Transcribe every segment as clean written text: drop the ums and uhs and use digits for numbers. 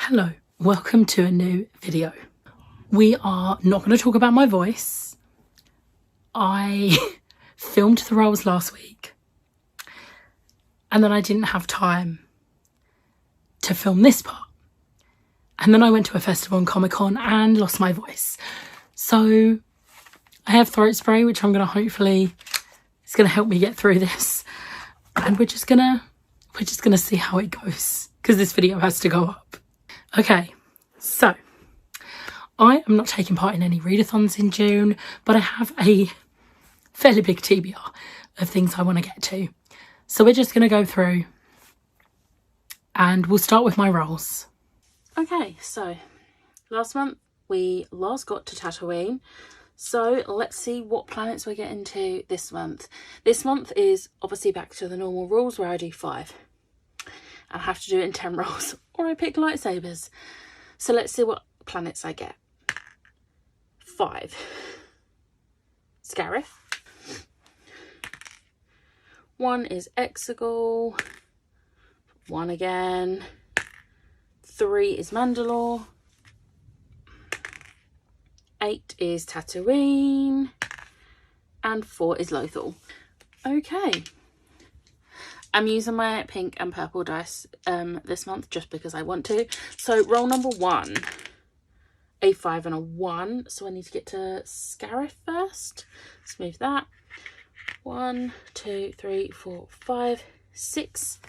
Hello, welcome to a new video. We are not going to talk about my voice. I filmed the roles last week and then I didn't have time to film this part. And then I went to a festival and Comic-Con and lost my voice. So I have throat spray, which I'm going to hopefully, it's going to help me get through this. And we're just going to see how it goes because this video has to go up. Okay, so I am not taking part in any readathons in June, but I have a fairly big TBR of things I want to get to. So we're just going to go through and we'll start with my roles. Okay, so last month we last got to Tatooine. So let's see what planets we're getting to this month. This month is obviously back to the normal rules where I do 5. I have to do it in 10 rolls or I pick lightsabers. So let's see what planets I get. 5. Scarif. 1 is Exegol. 1 again. 3 is Mandalore. 8 is Tatooine. And 4 is Lothal. Okay. I'm using my pink and purple dice this month just because I want to. So roll number 1, a 5 and a 1. So I need to get to Scarif first. Let's move that. 1, 2, 3, 4, 5, 6.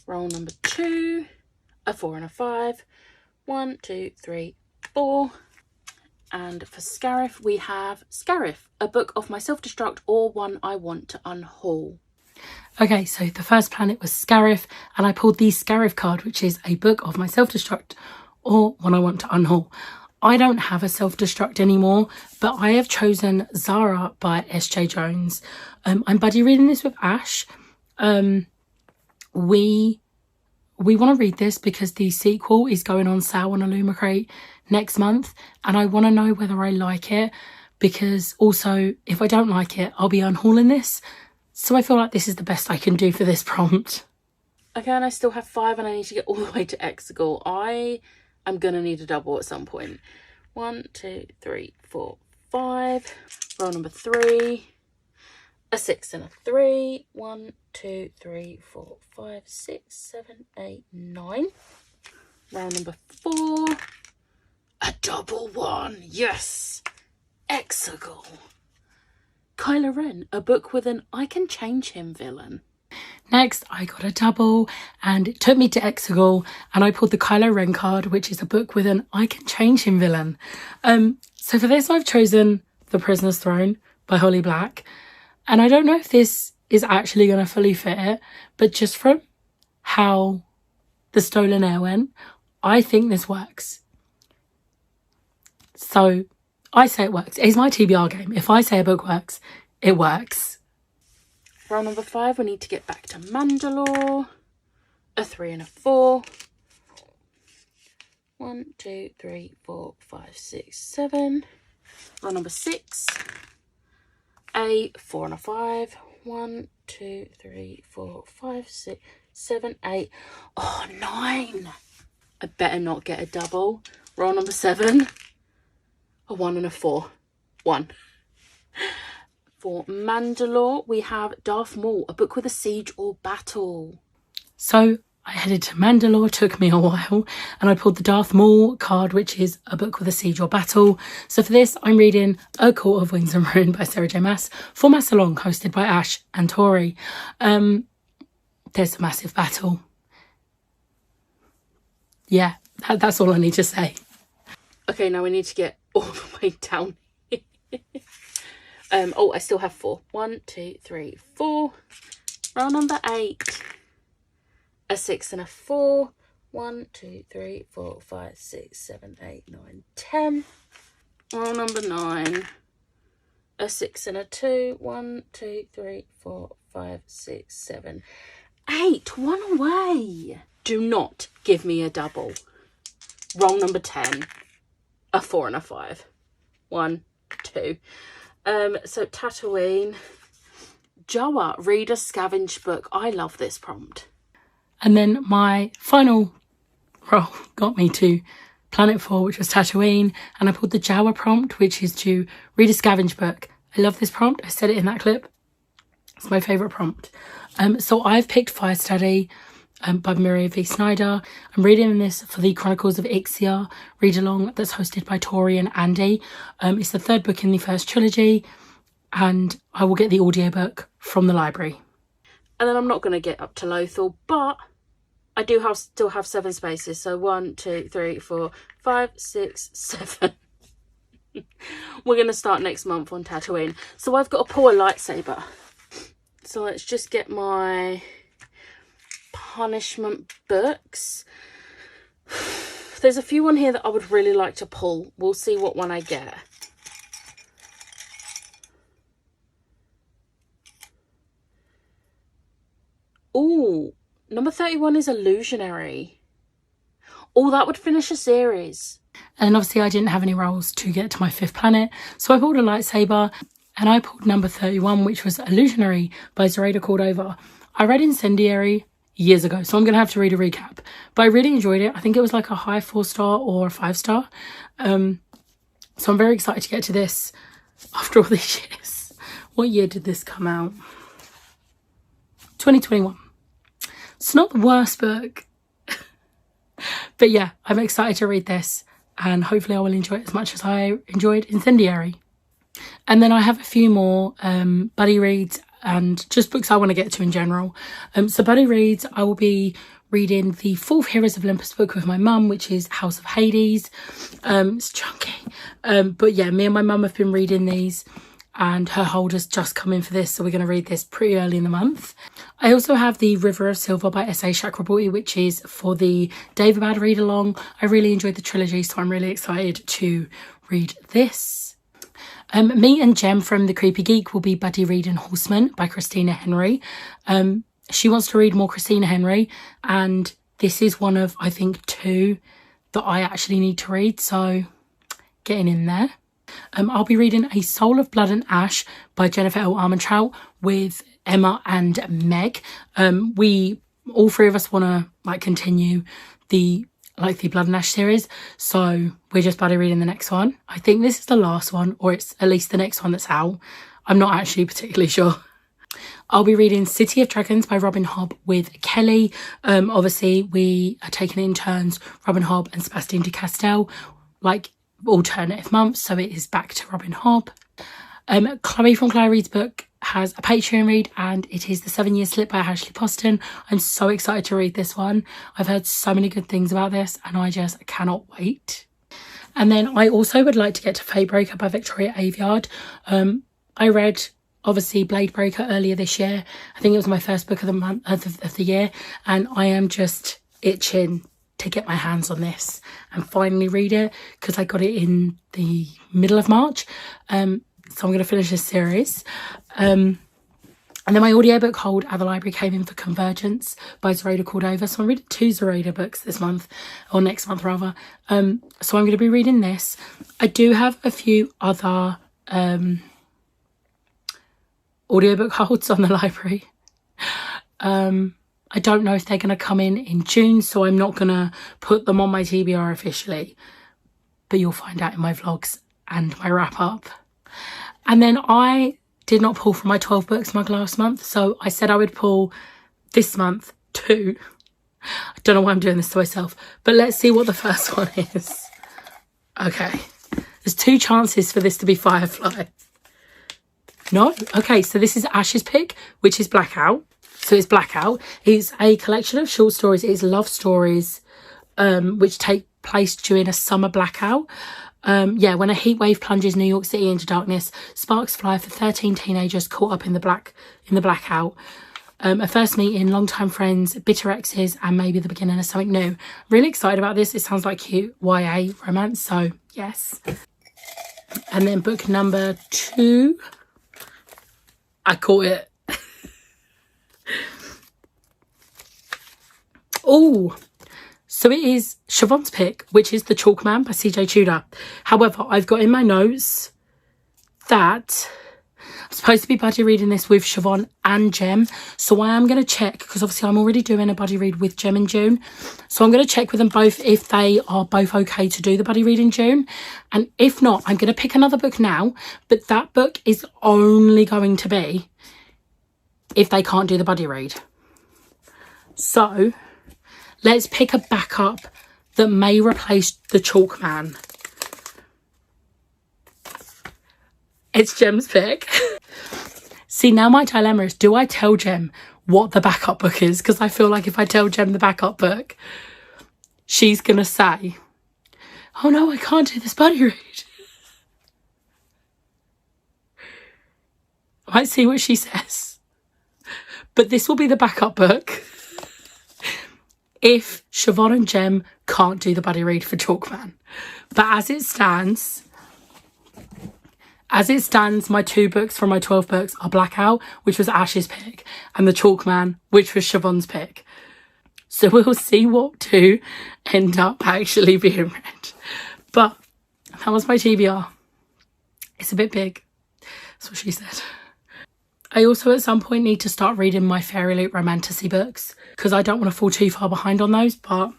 Roll number 2, a 4 and a 5. 1, 2, 3, 4. And for Scarif, we have Scarif, a book of my self-destruct or one I want to unhaul. Okay, so the first planet was Scarif, and I pulled the Scarif card, which is a book of my self-destruct or one I want to unhaul. I don't have a self-destruct anymore, but I have chosen Zara by S.J. Jones. I'm buddy reading this with Ash. We want to read this because the sequel is going on sale on Illumicrate next month, and I want to know whether I like it, because also if I don't like it, I'll be unhauling this. So I feel like this is the best I can do for this prompt. Okay, and I still have 5 and I need to get all the way to Exegol. I am going to need a double at some point. 1, 2, 3, 4, 5. Roll number 3. A 6 and a 3. 1, 2, 3, 4, 5, 6, 7, 8, 9. Roll number 4. A double 1. Yes! Exegol. Kylo Ren, a book with an I can change him villain. Next, I got a double and it took me to Exegol and I pulled the Kylo Ren card, which is a book with an I can change him villain. So for this, I've chosen The Prisoner's Throne by Holly Black. And I don't know if this is actually going to fully fit it, but just from how the Stolen Heir went, I think this works. So I say it works. It's my TBR game. If I say a book works, it works. Roll number 5, we need to get back to Mandalore. A 3 and a 4. 1, 2, 3, 4, 5, 6, 7. Roll number 6. A 4 and a 5. 1, 2, 3, 4, 5, 6, 7, 8. Oh, 9. I better not get a double. Roll number 7. A 1 and a 4. 1. For Mandalore, we have Darth Maul, a book with a siege or battle. So I headed to Mandalore, took me a while, and I pulled the Darth Maul card, which is a book with a siege or battle. So for this, I'm reading A Court of Wings and Ruin by Sarah J. Maas, for Mass Along, hosted by Ash and Tori. There's a massive battle. Yeah, that's all I need to say. Okay, now we need to get all the way down here. I still have 4. 1, 2, 3, 4. Roll number 8. A 6 and a 4. 1, 2, 3, 4, 5, 6, 7, 8, 9, 10. Roll number 9. A 6 and a 2. 1, 2, 3, 4, 5, 6, 7, 8. 1 away. Do not give me a double. Roll number 10. A 4 and a 5. 1, 2. So Tatooine. Jawa, read a scavenged book. I love this prompt. And then my final roll got me to Planet 4, which was Tatooine, and I pulled the Jawa prompt, which is to read a scavenge book. I love this prompt. I said it in that clip. It's my favourite prompt. So I've picked Fire Study by Maria V. Snyder. I'm reading this for the Chronicles of Ixia read-along that's hosted by Tori and Andy. It's the third book in the first trilogy, and I will get the audiobook from the library. And then I'm not going to get up to Lothal, but I do still have 7 spaces. So 1, 2, 3, 4, 5, 6, 7. We're going to start next month on Tatooine. So I've got to pull a lightsaber. So let's just get my punishment books. There's a few on here that I would really like to pull. We'll see what one I get. Ooh, number 31 is Illusionary. Oh, that would finish a series. And obviously I didn't have any rolls to get to my 5th planet, so I pulled a lightsaber, and I pulled number 31, which was Illusionary by Zoraida Cordova. I read Incendiary years ago, so I'm going to have to read a recap. But I really enjoyed it. I think it was like a high 4-star or a 5-star. So I'm very excited to get to this after all these years. What year did this come out? 2021. It's not the worst book. But yeah, I'm excited to read this, and hopefully I will enjoy it as much as I enjoyed Incendiary. And then I have a few more buddy reads and just books I want to get to in general. So buddy reads, I will be reading the 4th Heroes of Olympus book with my mum, which is House of Hades. It's chunky. But yeah, me and my mum have been reading these, and her holder's just come in for this, so we're going to read this pretty early in the month. I also have the River of Silver by S.A. Chakraborty, which is for the David read along. I really enjoyed the trilogy, so I'm really excited to read this. Me and Jem from The Creepy Geek will be buddy reading Horseman by Christina Henry. She wants to read more Christina Henry, and this is one of, I think, 2 that I actually need to read, so getting in there. I'll be reading A Soul of Blood and Ash by Jennifer L. Armentrout with Emma and Meg. We all 3 of us want to like continue the Blood and Ash series, so we're just buddy reading the next one. I think this is the last one, or it's at least the next one that's out. I'm not actually particularly sure. I'll be reading City of Dragons by Robin Hobb with Kelly. Obviously we are taking it in turns, Robin Hobb and Sebastian de Castell, like alternative months, so it is back to Robin Hobb. Chloe from Chloe Reads book has a Patreon read, and it is The 7 Year Slip by Ashley Poston. I'm so excited to read this one. I've heard so many good things about this, and I just cannot wait. And then I also would like to get to Fatebreaker by Victoria Aveyard. I read obviously Bladebreaker earlier this year. I think it was my first book of the month of the year, and I am just itching to get my hands on this and finally read it, because I got it in the middle of March. So I'm going to finish this series. And then my audiobook hold at the library came in for Convergence by Zoraida Cordova. So I'm reading 2 Zoraida books this month, or next month rather. So I'm going to be reading this. I do have a few other audiobook holds on the library. I don't know if they're going to come in June, so I'm not going to put them on my TBR officially. But you'll find out in my vlogs and my wrap up. And then I did not pull from my 12 books mug last month, so I said I would pull this month 2. I don't know why I'm doing this to myself, but let's see what the first one is. Okay, there's 2 chances for this to be Firefly. No? Okay, so this is Ash's pick, which is Blackout. So it's Blackout. It's a collection of short stories. It's love stories which take place during a summer blackout. Yeah, when a heat wave plunges New York City into darkness, sparks fly for 13 teenagers caught up in the blackout. A first meeting, longtime friends, bitter exes, and maybe the beginning of something new. Really excited about this. It sounds like cute YA romance, so yes. And then book number 2. I caught it. Oh, so it is Siobhan's pick, which is The Chalk Man by CJ Tudor. However, I've got in my notes that I'm supposed to be buddy reading this with Siobhan and Jem. So I am going to check, because obviously I'm already doing a buddy read with Jem in June. So I'm going to check with them both if they are both okay to do the buddy read in June. And if not, I'm going to pick another book now. But that book is only going to be if they can't do the buddy read. So let's pick a backup that may replace the Chalk Man. It's Jem's pick. See, now my dilemma is, do I tell Jem what the backup book is? Because I feel like if I tell Jem the backup book, she's going to say, oh no, I can't do this buddy read. I might see what she says. But this will be the backup book if Siobhan and Jem can't do the buddy read for Chalk Man. But as it stands, my 2 books from my 12 books are Blackout, which was Ash's pick, and The Chalk Man, which was Siobhan's pick. So we'll see what 2 end up actually being read. But that was my TBR. It's a bit big. That's what she said. I also at some point need to start reading my Fairy Loot Romantasy books, because I don't want to fall too far behind on those, but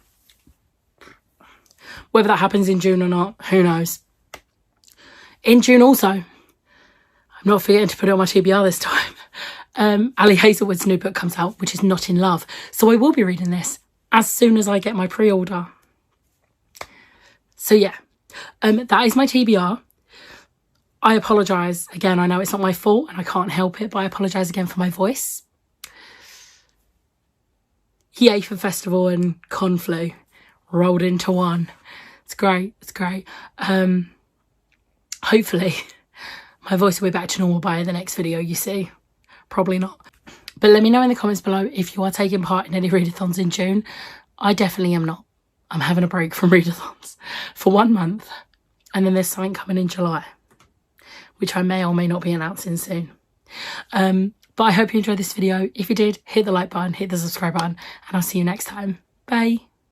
whether that happens in June or not, who knows. In June also, I'm not forgetting to put it on my TBR this time, Ali Hazelwood's new book comes out, which is Not in Love. So I will be reading this as soon as I get my pre-order. So yeah, that is my TBR. I apologise. Again, I know it's not my fault and I can't help it, but I apologise again for my voice. Yay for festival and con flu rolled into one. It's great. It's great. Hopefully my voice will be back to normal by the next video you see. Probably not. But let me know in the comments below if you are taking part in any readathons in June. I definitely am not. I'm having a break from readathons for 1 month. And then there's something coming in July, which I may or may not be announcing soon. But I hope you enjoyed this video. If you did, hit the like button, hit the subscribe button, and I'll see you next time. Bye.